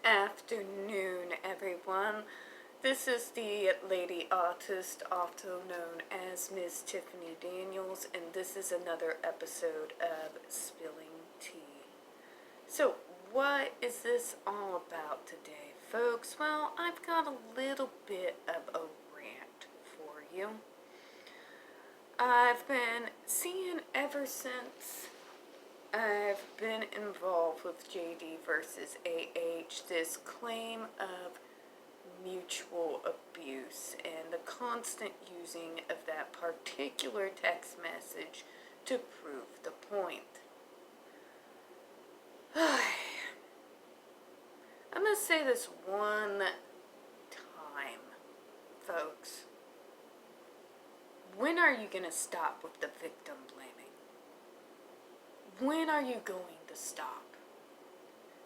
Afternoon, everyone. This is the Lady Autist, also known as Miss Tiffany Daniels, and this is another episode of Spilling Tea. So, what is this all about today, folks? Well, I've got a little bit of a rant for you. I've been seeing ever since I've been involved with JD versus AH this claim of mutual abuse and the constant using of that particular text message to prove the point. I'm going to say this one time, folks. When are you going to stop with the victim blaming? When are you going to stop?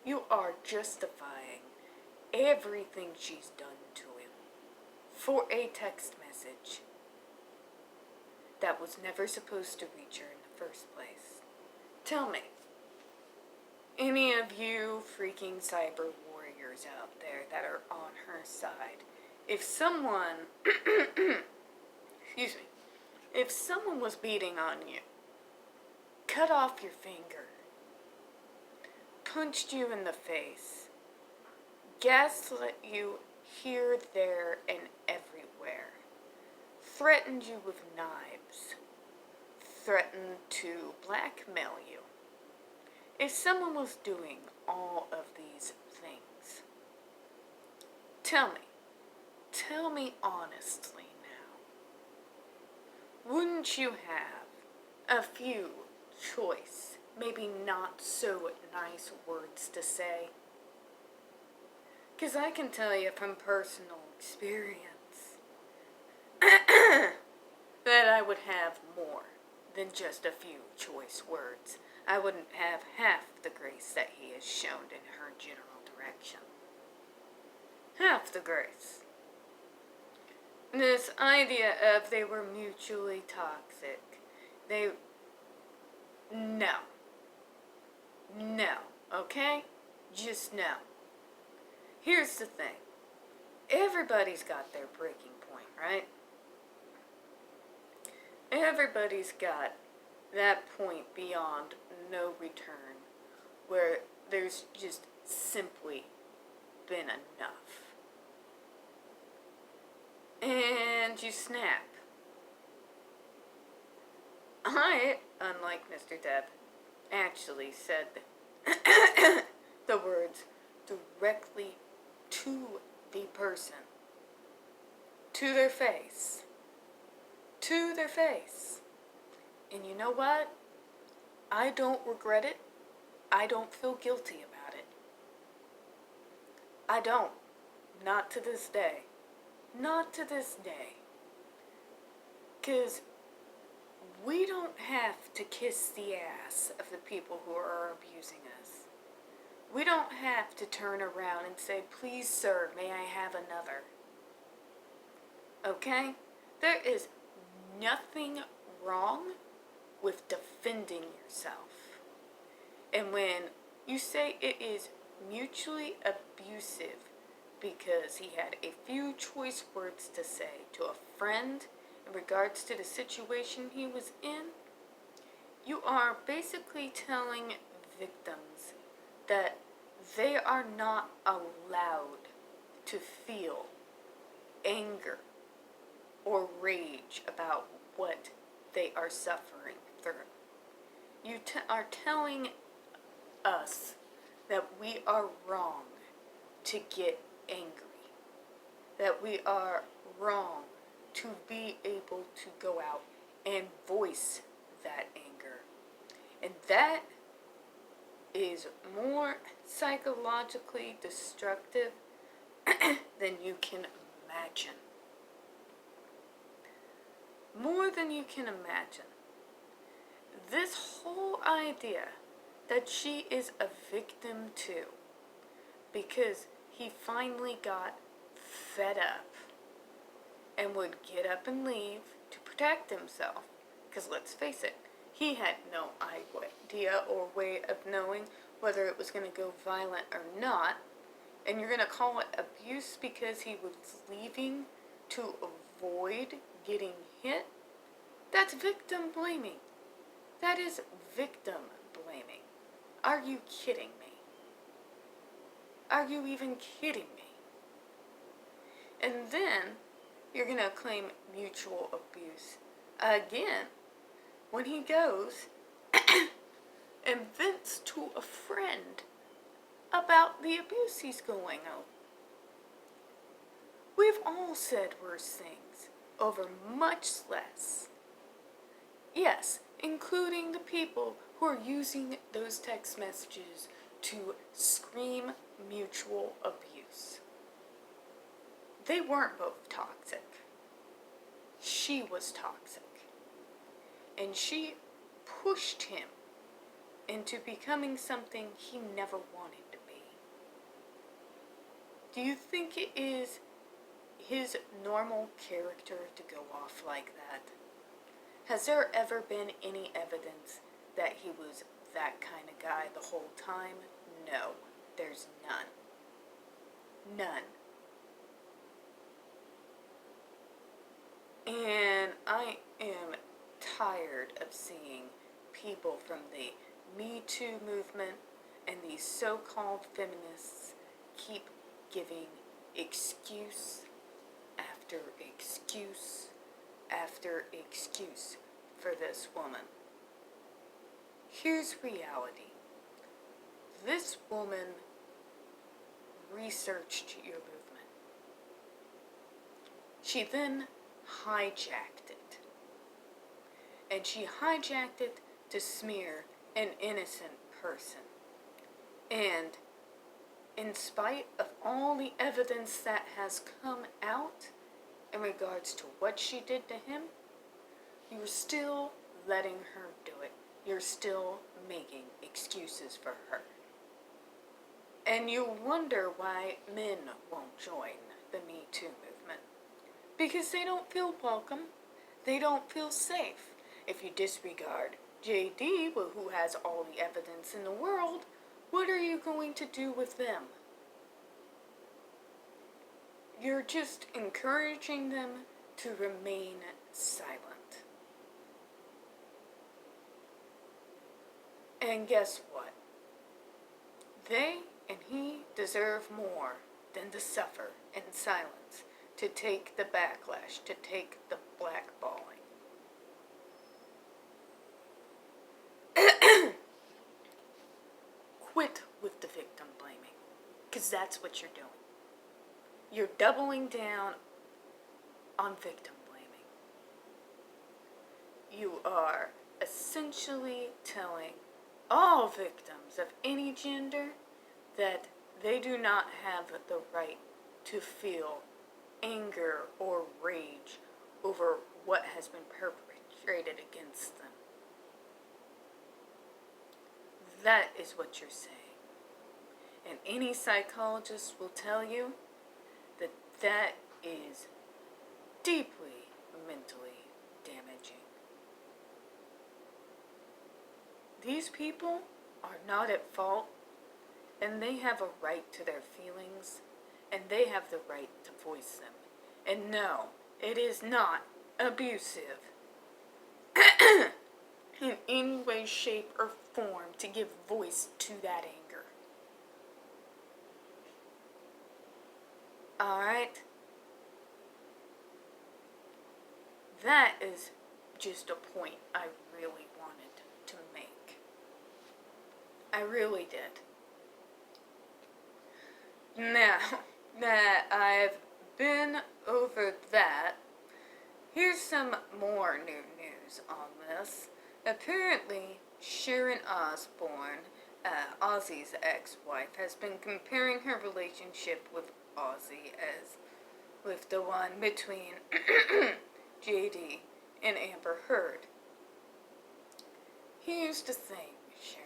You are justifying everything she's done to him for a text message that was never supposed to reach her in the first place. Tell me, any of you freaking cyber warriors out there that are on her side, if someone, if someone was beating on you, cut off your finger, punched you in the face, gaslit you here, there, and everywhere, threatened you with knives, threatened to blackmail you. If someone was doing all of these things, tell me honestly now, wouldn't you have a few choice, maybe not so nice words to say? Because I can tell you from personal experience that I would have more than just a few choice words. I wouldn't have half the grace that he has shown in her general direction. Half the grace. This idea of they were mutually toxic. No, okay? Just no. Here's the thing. Everybody's got their breaking point, right? Everybody's got that point beyond no return where there's just simply been enough. And you snap. I, unlike Mr. Depp, actually said the words directly to the person. To their face. To their face. And you know what? I don't regret it. I don't feel guilty about it. I don't. Not to this day. Not to this day. 'Cause we don't have to kiss the ass of the people who are abusing us. We don't have to turn around and say, "Please, sir, may I have another?" Okay? There is nothing wrong with defending yourself. And when you say it is mutually abusive because he had a few choice words to say to a friend in regards to the situation he was in, you are basically telling victims that they are not allowed to feel anger or rage about what they are suffering through. You are telling us that we are wrong to get angry, that we are wrong to be able to go out and voice that anger. And that is more psychologically destructive than you can imagine. More than you can imagine. This whole idea that she is a victim too, because he finally got fed up and would get up and leave to protect himself. Because let's face it, he had no idea or way of knowing whether it was going to go violent or not, and you're going to call it abuse because he was leaving to avoid getting hit, that's victim blaming. That is victim blaming. Are you kidding me? Are you even kidding me? And then you're going to claim mutual abuse again when he goes and vents to a friend about the abuse he's going on. We've all said worse things over much less. Yes, including the people who are using those text messages to scream mutual abuse. They weren't both toxic. She was toxic. And she pushed him into becoming something he never wanted to be. Do you think it is his normal character to go off like that? Has there ever been any evidence that he was that kind of guy the whole time? No, there's none. None. And I am tired of seeing people from the Me Too movement and these so-called feminists keep giving excuse after excuse after excuse for this woman. Here's reality. This woman researched your movement. She then hijacked it. And she hijacked it to smear an innocent person. And in spite of all the evidence that has come out in regards to what she did to him, you're still letting her do it. You're still making excuses for her. And you wonder why men won't join the Me Too movement. Because they don't feel welcome. They don't feel safe. If you disregard JD, who has all the evidence in the world, what are you going to do with them? You're just encouraging them to remain silent. And guess what? They and he deserve more than to suffer in silence, to take the backlash, to take the blackballing. Quit with the victim blaming, because that's what you're doing. You're doubling down on victim blaming. You are essentially telling all victims of any gender that they do not have the right to feel anger or rage over what has been perpetrated against them. That is what you're saying. And any psychologist will tell you that that is deeply mentally damaging. These people are not at fault, and they have a right to their feelings, and they have the right to voice them. And no, it is not abusive in any way, shape, or form to give voice to that anger. Alright? That is just a point I really wanted to make. I really did. Now that I've been over that, here's some more new news on this. Apparently, Sharon Osbourne, Ozzy's ex-wife, has been comparing her relationship with Ozzy as with the one between JD and Amber Heard. Here's the thing, Sharon.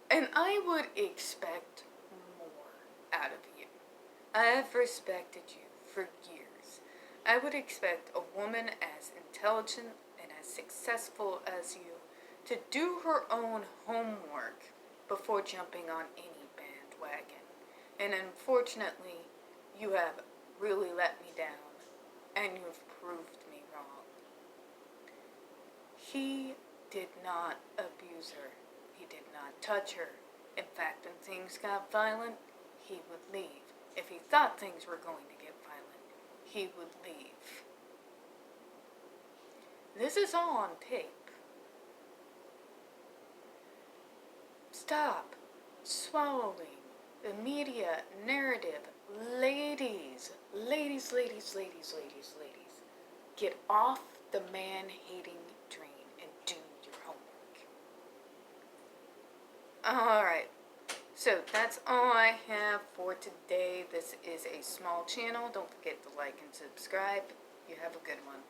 And I would expect more out of you. I have respected you for years. I would expect a woman as intelligent and as successful as you to do her own homework before jumping on any bandwagon. And unfortunately, you have really let me down, and you've proved me wrong. He did not abuse her. He did not touch her. In fact, when things got violent, he would leave. If he thought things were going to get violent, he would leave. This is all on tape. Stop swallowing the media narrative. Ladies, get off the man-hating train and do your homework. Alright, so that's all I have for today. This is a small channel. Don't forget to like and subscribe. You have a good one.